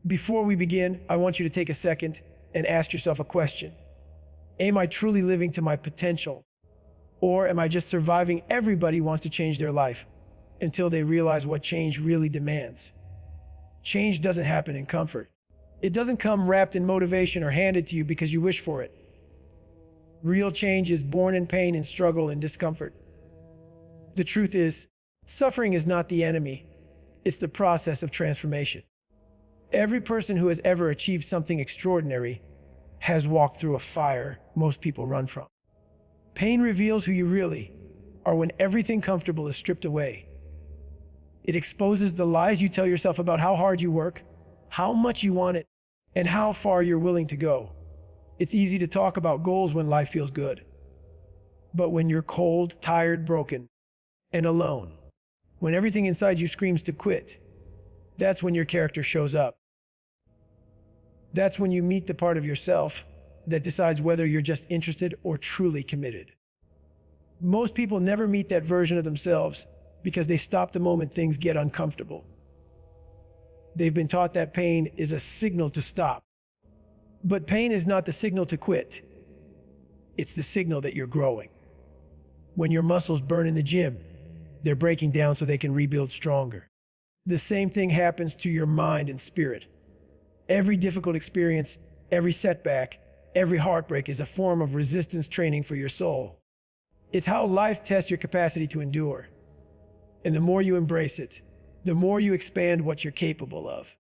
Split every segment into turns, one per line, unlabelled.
Before we begin, I want you to take a second and ask yourself a question. Am I truly living to my potential? Or am I just surviving? Everybody wants to change their life until they realize what change really demands. Change doesn't happen in comfort. It doesn't come wrapped in motivation or handed to you because you wish for it. Real change is born in pain and struggle and discomfort. The truth is, suffering is not the enemy. It's the process of transformation. Every person who has ever achieved something extraordinary has walked through a fire most people run from. Pain reveals who you really are when everything comfortable is stripped away. It exposes the lies you tell yourself about how hard you work, how much you want it, and how far you're willing to go. It's easy to talk about goals when life feels good. But when you're cold, tired, broken, and alone, when everything inside you screams to quit, that's when your character shows up. That's when you meet the part of yourself that decides whether you're just interested or truly committed. Most people never meet that version of themselves because they stop the moment things get uncomfortable. They've been taught that pain is a signal to stop. But pain is not the signal to quit. It's the signal that you're growing. When your muscles burn in the gym, they're breaking down so they can rebuild stronger. The same thing happens to your mind and spirit. Every difficult experience, every setback, every heartbreak is a form of resistance training for your soul. It's how life tests your capacity to endure. And the more you embrace it, the more you expand what you're capable of.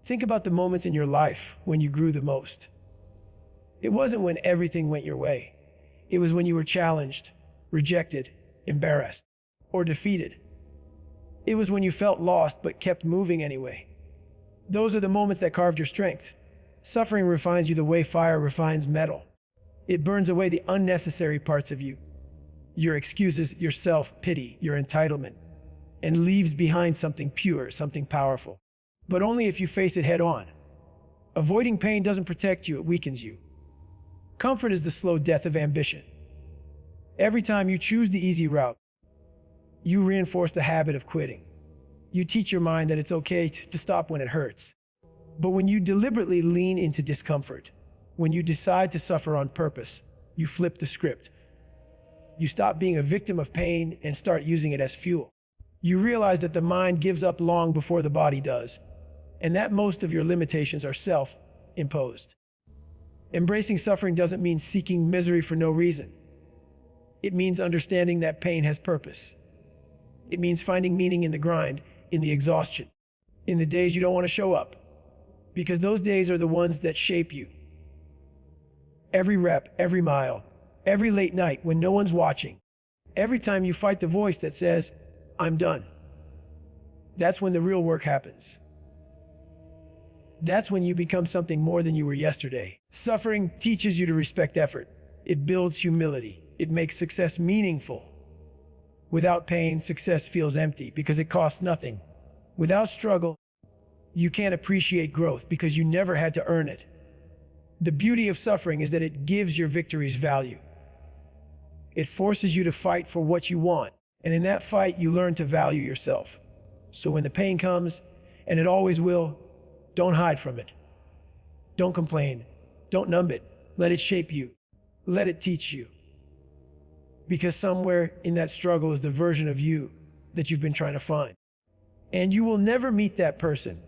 Think about the moments in your life when you grew the most. It wasn't when everything went your way. It was when you were challenged, rejected, embarrassed, or defeated. It was when you felt lost but kept moving anyway. Those are the moments that carved your strength. Suffering refines you the way fire refines metal. It burns away the unnecessary parts of you, your excuses, your self-pity, your entitlement, and leaves behind something pure, something powerful. But only if you face it head on. Avoiding pain doesn't protect you, it weakens you. Comfort is the slow death of ambition. Every time you choose the easy route, you reinforce the habit of quitting. You teach your mind that it's okay to stop when it hurts. But when you deliberately lean into discomfort, when you decide to suffer on purpose, you flip the script. You stop being a victim of pain and start using it as fuel. You realize that the mind gives up long before the body does, and that most of your limitations are self-imposed. Embracing suffering doesn't mean seeking misery for no reason. It means understanding that pain has purpose. It means finding meaning in the grind, in the exhaustion, in the days you don't want to show up, because those days are the ones that shape you. Every rep, every mile, every late night when no one's watching, every time you fight the voice that says, "I'm done." That's when the real work happens. That's when you become something more than you were yesterday. Suffering teaches you to respect effort. It builds humility. It makes success meaningful. Without pain, success feels empty because it costs nothing. Without struggle, you can't appreciate growth because you never had to earn it. The beauty of suffering is that it gives your victories value. It forces you to fight for what you want, and in that fight, you learn to value yourself. So when the pain comes, and it always will, don't hide from it. Don't complain. Don't numb it. Let it shape you. Let it teach you. Because somewhere in that struggle is the version of you that you've been trying to find. And you will never meet that person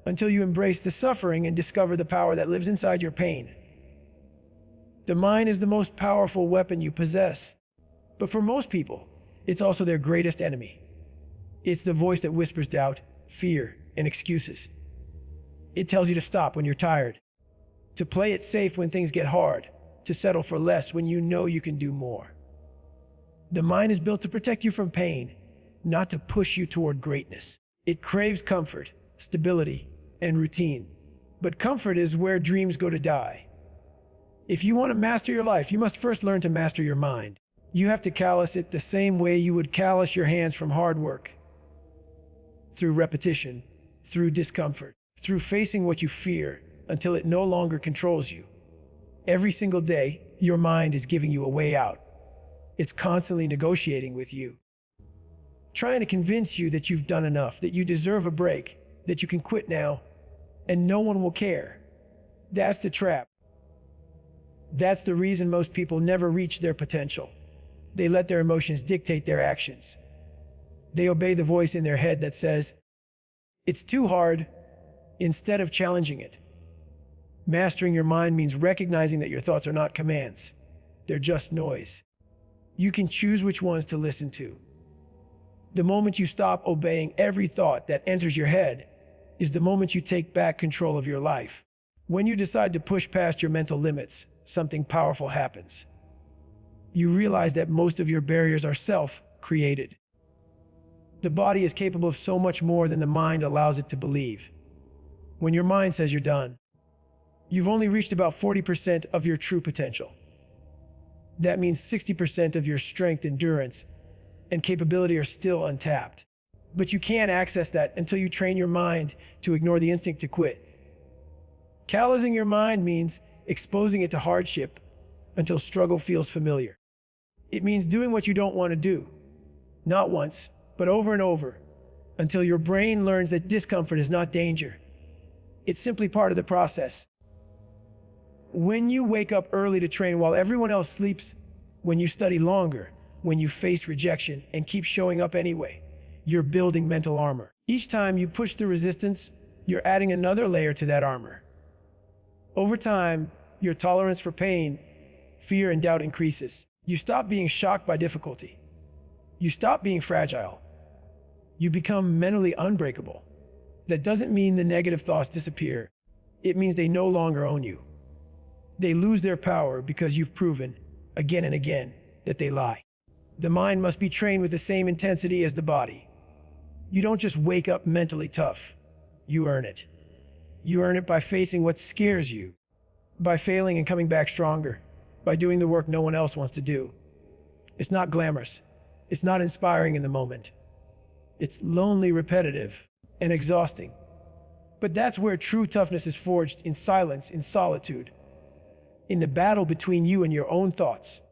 until you embrace the suffering and discover the power that lives inside your pain. The mind is the most powerful weapon you possess. But for most people, it's also their greatest enemy. It's the voice that whispers doubt, fear, and excuses. It tells you to stop when you're tired, to play it safe when things get hard, to settle for less when you know you can do more. The mind is built to protect you from pain, not to push you toward greatness. It craves comfort, stability, and routine. But comfort is where dreams go to die. If you want to master your life, you must first learn to master your mind. You have to callous it the same way you would callous your hands from hard work. Through repetition, through discomfort, through facing what you fear until it no longer controls you. Every single day, your mind is giving you a way out. It's constantly negotiating with you, trying to convince you that you've done enough, that you deserve a break, that you can quit now, and no one will care. That's the trap. That's the reason most people never reach their potential. They let their emotions dictate their actions. They obey the voice in their head that says, "It's too hard," instead of challenging it. Mastering your mind means recognizing that your thoughts are not commands. They're just noise. You can choose which ones to listen to. The moment you stop obeying every thought that enters your head is the moment you take back control of your life. When you decide to push past your mental limits, something powerful happens. You realize that most of your barriers are self-created. The body is capable of so much more than the mind allows it to believe. When your mind says you're done, you've only reached about 40% of your true potential. That means 60% of your strength, endurance, and capability are still untapped. But you can't access that until you train your mind to ignore the instinct to quit. Callousing your mind means exposing it to hardship until struggle feels familiar. It means doing what you don't want to do, not once, but over and over, until your brain learns that discomfort is not danger. It's simply part of the process. When you wake up early to train while everyone else sleeps, when you study longer, when you face rejection and keep showing up anyway, you're building mental armor. Each time you push through resistance, you're adding another layer to that armor. Over time, your tolerance for pain, fear, and doubt increases. You stop being shocked by difficulty. You stop being fragile. You become mentally unbreakable. That doesn't mean the negative thoughts disappear. It means they no longer own you. They lose their power because you've proven, again and again, that they lie. The mind must be trained with the same intensity as the body. You don't just wake up mentally tough. You earn it. You earn it by facing what scares you, by failing and coming back stronger, by doing the work no one else wants to do. It's not glamorous. It's not inspiring in the moment. It's lonely, repetitive, and exhausting. But that's where true toughness is forged, in silence, in solitude, in the battle between you and your own thoughts.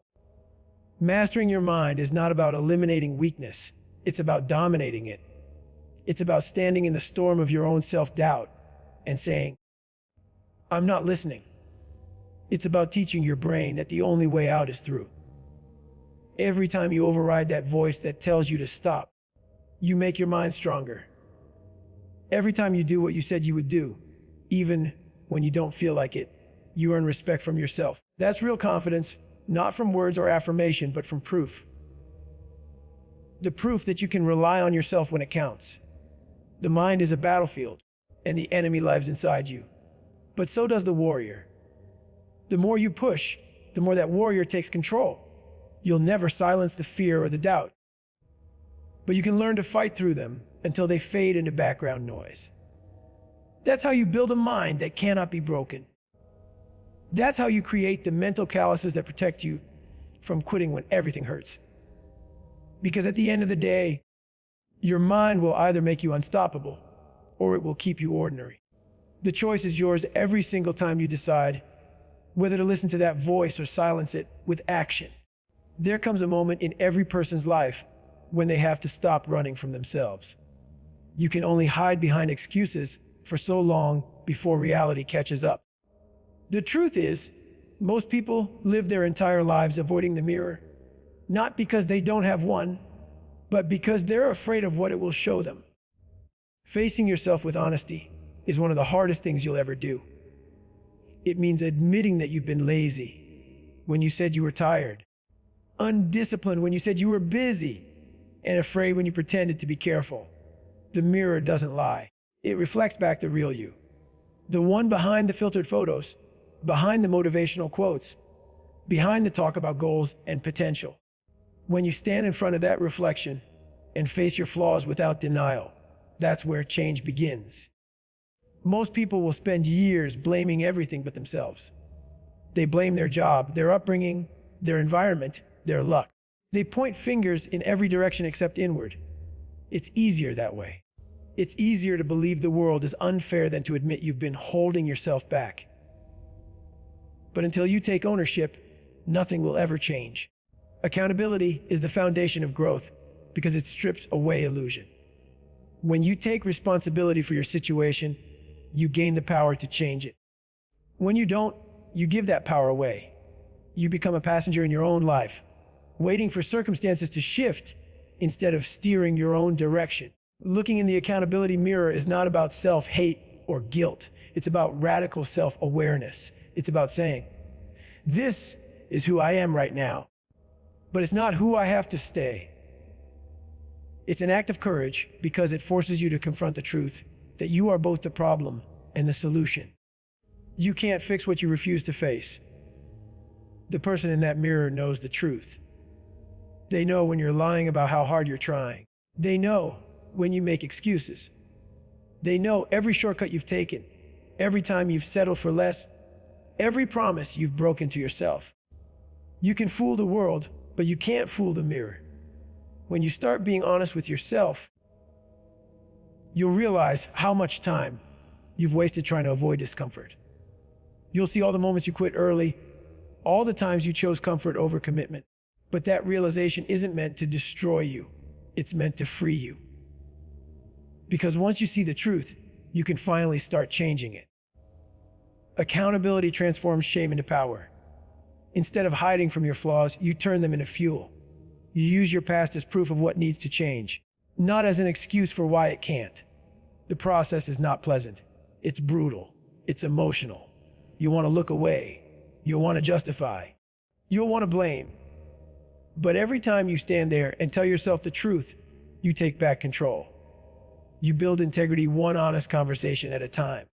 Mastering your mind is not about eliminating weakness. It's about dominating it. It's about standing in the storm of your own self-doubt and saying, "I'm not listening." It's about teaching your brain that the only way out is through. Every time you override that voice that tells you to stop, you make your mind stronger. Every time you do what you said you would do, even when you don't feel like it, you earn respect from yourself. That's real confidence, not from words or affirmation, but from proof. The proof that you can rely on yourself when it counts. The mind is a battlefield, and the enemy lives inside you. But so does the warrior. The more you push, the more that warrior takes control. You'll never silence the fear or the doubt, but you can learn to fight through them until they fade into background noise. That's how you build a mind that cannot be broken. That's how you create the mental calluses that protect you from quitting when everything hurts. Because at the end of the day, your mind will either make you unstoppable or it will keep you ordinary. The choice is yours every single time you decide whether to listen to that voice or silence it with action. There comes a moment in every person's life when they have to stop running from themselves. You can only hide behind excuses for so long before reality catches up. The truth is, most people live their entire lives avoiding the mirror, not because they don't have one, but because they're afraid of what it will show them. Facing yourself with honesty is one of the hardest things you'll ever do. It means admitting that you've been lazy when you said you were tired, undisciplined when you said you were busy, and afraid when you pretended to be careful. The mirror doesn't lie. It reflects back the real you. The one behind the filtered photos, behind the motivational quotes, behind the talk about goals and potential. When you stand in front of that reflection and face your flaws without denial, that's where change begins. Most people will spend years blaming everything but themselves. They blame their job, their upbringing, their environment, their luck. They point fingers in every direction except inward. It's easier that way. It's easier to believe the world is unfair than to admit you've been holding yourself back. But until you take ownership, nothing will ever change. Accountability is the foundation of growth because it strips away illusion. When you take responsibility for your situation, you gain the power to change it. When you don't, you give that power away. You become a passenger in your own life, waiting for circumstances to shift instead of steering your own direction. Looking in the accountability mirror is not about self-hate or guilt. It's about radical self-awareness. It's about saying, this is who I am right now, but it's not who I have to stay. It's an act of courage because it forces you to confront the truth that you are both the problem and the solution. You can't fix what you refuse to face. The person in that mirror knows the truth. They know when you're lying about how hard you're trying. They know when you make excuses. They know every shortcut you've taken, every time you've settled for less, every promise you've broken to yourself. You can fool the world, but you can't fool the mirror. When you start being honest with yourself, you'll realize how much time you've wasted trying to avoid discomfort. You'll see all the moments you quit early, all the times you chose comfort over commitment. But that realization isn't meant to destroy you. It's meant to free you. Because once you see the truth, you can finally start changing it. Accountability transforms shame into power. Instead of hiding from your flaws, you turn them into fuel. You use your past as proof of what needs to change, not as an excuse for why it can't. The process is not pleasant. It's brutal. It's emotional. You want to look away. You'll want to justify. You'll want to blame. But every time you stand there and tell yourself the truth, you take back control. You build integrity one honest conversation at a time.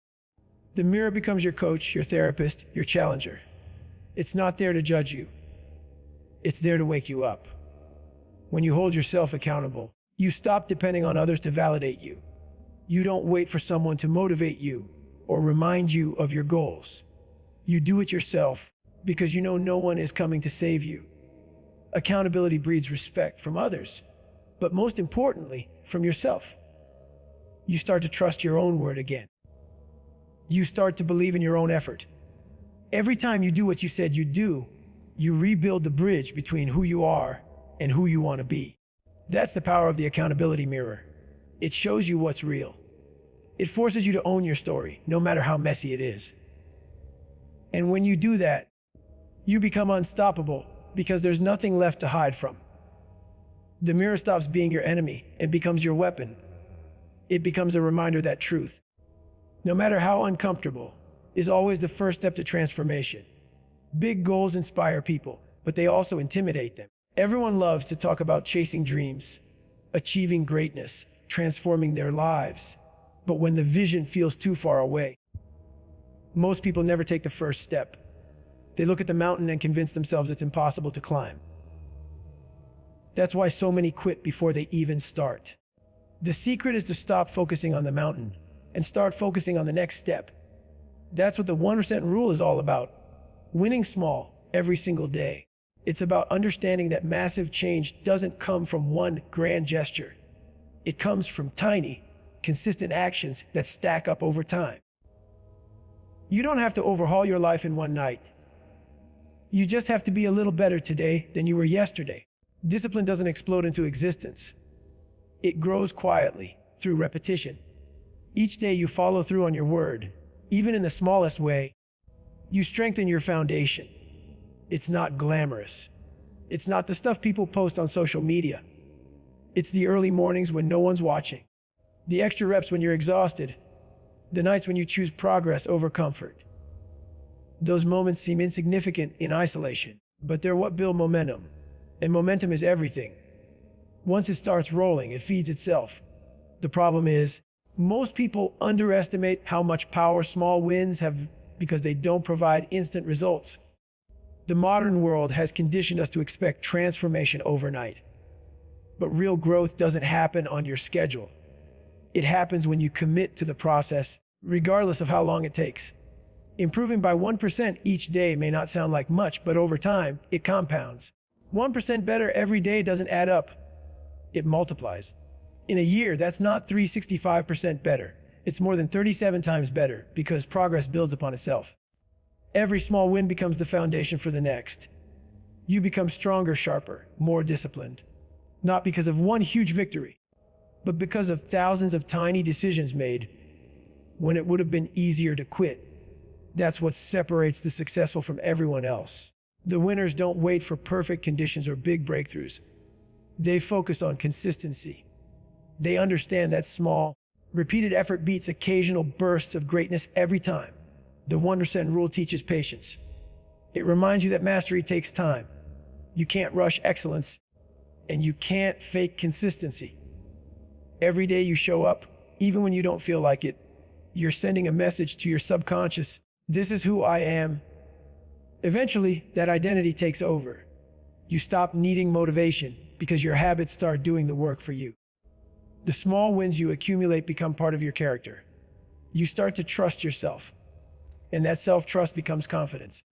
The mirror becomes your coach, your therapist, your challenger. It's not there to judge you. It's there to wake you up. When you hold yourself accountable, you stop depending on others to validate you. You don't wait for someone to motivate you or remind you of your goals. You do it yourself because you know no one is coming to save you. Accountability breeds respect from others, but most importantly, from yourself. You start to trust your own word again. You start to believe in your own effort. Every time you do what you said you'd do, you rebuild the bridge between who you are and who you want to be. That's the power of the accountability mirror. It shows you what's real. It forces you to own your story, no matter how messy it is. And when you do that, you become unstoppable because there's nothing left to hide from. The mirror stops being your enemy and becomes your weapon. It becomes a reminder that truth, no matter how uncomfortable, is always the first step to transformation. Big goals inspire people, but they also intimidate them. Everyone loves to talk about chasing dreams, achieving greatness, transforming their lives. But when the vision feels too far away, most people never take the first step. They look at the mountain and convince themselves it's impossible to climb. That's why so many quit before they even start. The secret is to stop focusing on the mountain and start focusing on the next step. That's what the 1% rule is all about. Winning small every single day. It's about understanding that massive change doesn't come from one grand gesture. It comes from tiny, consistent actions that stack up over time. You don't have to overhaul your life in one night. You just have to be a little better today than you were yesterday. Discipline doesn't explode into existence. It grows quietly through repetition. Each day you follow through on your word, even in the smallest way, you strengthen your foundation. It's not glamorous. It's not the stuff people post on social media. It's the early mornings when no one's watching, the extra reps when you're exhausted, the nights when you choose progress over comfort. Those moments seem insignificant in isolation, but they're what build momentum. And momentum is everything. Once it starts rolling, it feeds itself. The problem is, most people underestimate how much power small wins have because they don't provide instant results. The modern world has conditioned us to expect transformation overnight. But real growth doesn't happen on your schedule. It happens when you commit to the process, regardless of how long it takes. Improving by 1% each day may not sound like much, but over time, it compounds. 1% better every day doesn't add up. It multiplies. In a year, that's not 365% better. It's more than 37 times better because progress builds upon itself. Every small win becomes the foundation for the next. You become stronger, sharper, more disciplined. Not because of one huge victory, but because of thousands of tiny decisions made when it would have been easier to quit. That's what separates the successful from everyone else. The winners don't wait for perfect conditions or big breakthroughs. They focus on consistency. They understand that small, repeated effort beats occasional bursts of greatness every time. The 1% rule teaches patience. It reminds you that mastery takes time. You can't rush excellence, and you can't fake consistency. Every day you show up, even when you don't feel like it, you're sending a message to your subconscious. This is who I am. Eventually, that identity takes over. You stop needing motivation because your habits start doing the work for you. The small wins you accumulate become part of your character. You start to trust yourself, and that self-trust becomes confidence.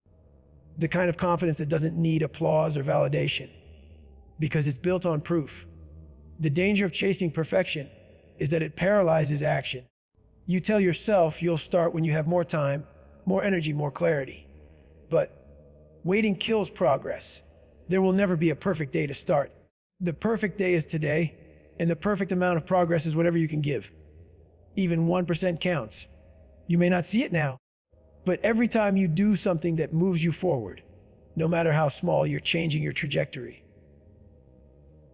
The kind of confidence that doesn't need applause or validation, because it's built on proof. The danger of chasing perfection is that it paralyzes action. You tell yourself you'll start when you have more time, more energy, more clarity. But waiting kills progress. There will never be a perfect day to start. The perfect day is today, and the perfect amount of progress is whatever you can give. Even 1% counts. You may not see it now, but every time you do something that moves you forward, no matter how small, you're changing your trajectory.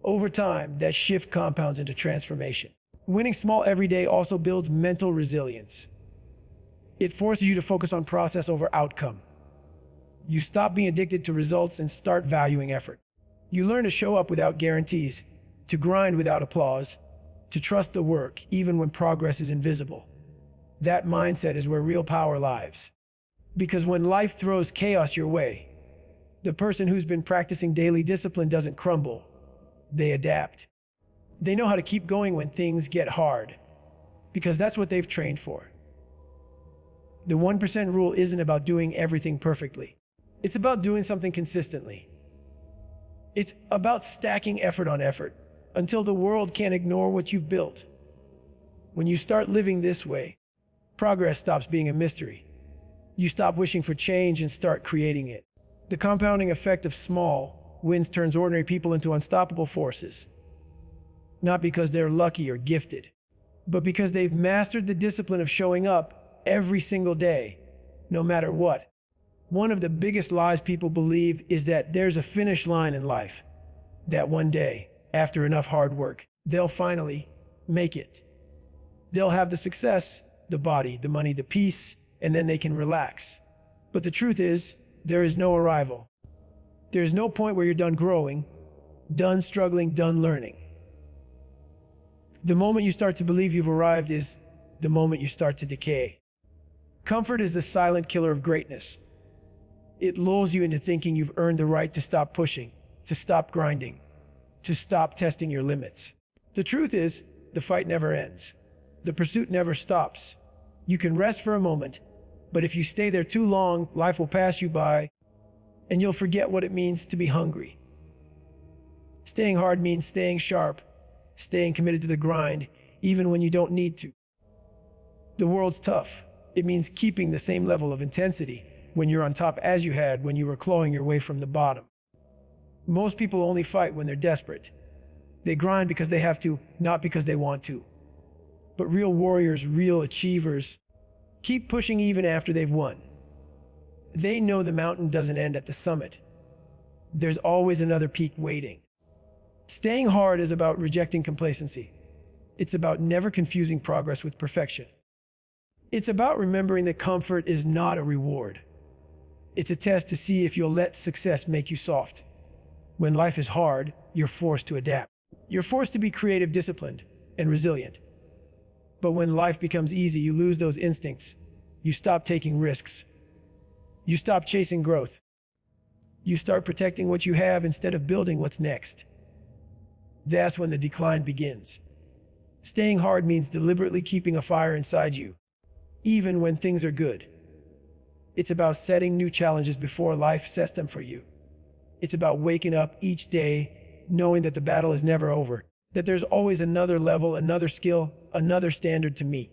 Over time, that shift compounds into transformation. Winning small every day also builds mental resilience. It forces you to focus on process over outcome. You stop being addicted to results and start valuing effort. You learn to show up without guarantees, to grind without applause, to trust the work even when progress is invisible. That mindset is where real power lies. Because when life throws chaos your way, the person who's been practicing daily discipline doesn't crumble. They adapt. They know how to keep going when things get hard, because that's what they've trained for. The 1% rule isn't about doing everything perfectly. It's about doing something consistently. It's about stacking effort on effort until the world can't ignore what you've built. When you start living this way, progress stops being a mystery. You stop wishing for change and start creating it. The compounding effect of small wins turns ordinary people into unstoppable forces. Not because they're lucky or gifted, but because they've mastered the discipline of showing up every single day, no matter what. One of the biggest lies people believe is that there's a finish line in life, that one day, after enough hard work, they'll finally make it. They'll have the success, the body, the money, the peace, and then they can relax. But the truth is, there is no arrival. There is no point where you're done growing, done struggling, done learning. The moment you start to believe you've arrived is the moment you start to decay. Comfort is the silent killer of greatness. It lulls you into thinking you've earned the right to stop pushing, to stop grinding, to stop testing your limits. The truth is, the fight never ends. The pursuit never stops. You can rest for a moment, but if you stay there too long, life will pass you by, and you'll forget what it means to be hungry. Staying hard means staying sharp, staying committed to the grind, even when you don't need to. The world's tough. It means keeping the same level of intensity when you're on top as you had when you were clawing your way from the bottom. Most people only fight when they're desperate. They grind because they have to, not because they want to. But real warriors, real achievers, keep pushing even after they've won. They know the mountain doesn't end at the summit. There's always another peak waiting. Staying hard is about rejecting complacency. It's about never confusing progress with perfection. It's about remembering that comfort is not a reward. It's a test to see if you'll let success make you soft. When life is hard, you're forced to adapt. You're forced to be creative, disciplined, and resilient. But when life becomes easy, you lose those instincts. You stop taking risks. You stop chasing growth. You start protecting what you have instead of building what's next. That's when the decline begins. Staying hard means deliberately keeping a fire inside you, even when things are good. It's about setting new challenges before life sets them for you. It's about waking up each day knowing that the battle is never over, that there's always another level, another skill, another standard to meet.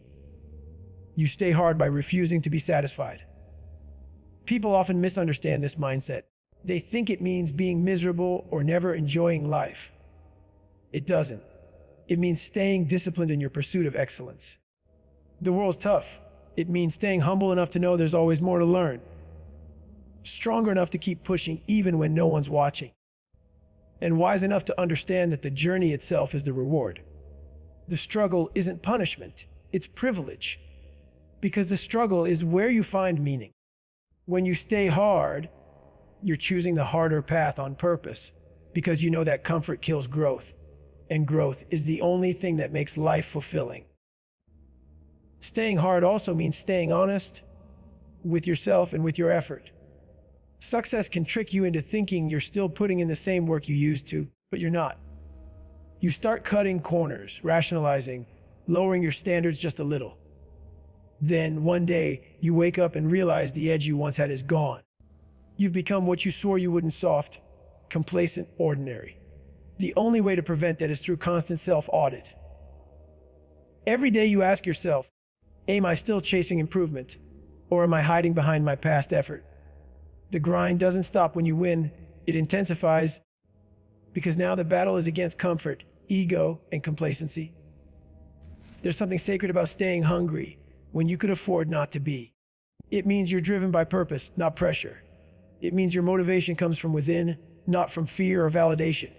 You stay hard by refusing to be satisfied. People often misunderstand this mindset. They think it means being miserable or never enjoying life. It doesn't. It means staying disciplined in your pursuit of excellence. The world's tough. It means staying humble enough to know there's always more to learn. Stronger enough to keep pushing even when no one's watching. And wise enough to understand that the journey itself is the reward. The struggle isn't punishment, it's privilege. Because the struggle is where you find meaning. When you stay hard, you're choosing the harder path on purpose, because you know that comfort kills growth, and growth is the only thing that makes life fulfilling. Staying hard also means staying honest with yourself and with your effort. Success can trick you into thinking you're still putting in the same work you used to, but you're not. You start cutting corners, rationalizing, lowering your standards just a little. Then, one day, you wake up and realize the edge you once had is gone. You've become what you swore you wouldn't: soft, complacent, ordinary. The only way to prevent that is through constant self-audit. Every day you ask yourself, am I still chasing improvement, or am I hiding behind my past effort? The grind doesn't stop when you win, it intensifies, because now the battle is against comfort, ego, and complacency. There's something sacred about staying hungry when you could afford not to be. It means you're driven by purpose, not pressure. It means your motivation comes from within, not from fear or validation.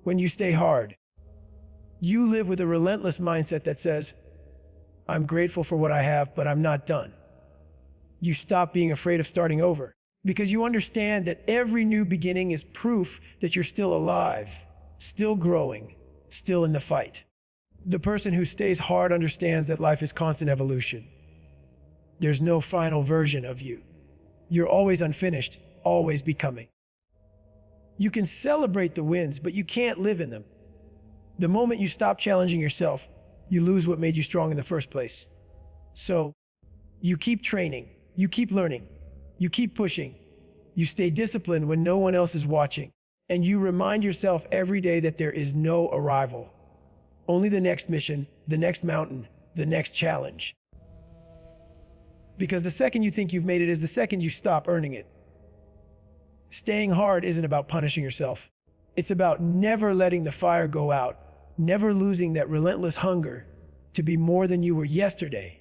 When you stay hard, you live with a relentless mindset that says, I'm grateful for what I have, but I'm not done. You stop being afraid of starting over, because you understand that every new beginning is proof that you're still alive, still growing, still in the fight. The person who stays hard understands that life is constant evolution. There's no final version of you. You're always unfinished, always becoming. You can celebrate the wins, but you can't live in them. The moment you stop challenging yourself, you lose what made you strong in the first place. So, you keep training, you keep learning, you keep pushing, you stay disciplined when no one else is watching, and you remind yourself every day that there is no arrival. Only the next mission, the next mountain, the next challenge. Because the second you think you've made it is the second you stop earning it. Staying hard isn't about punishing yourself. It's about never letting the fire go out, never losing that relentless hunger to be more than you were yesterday.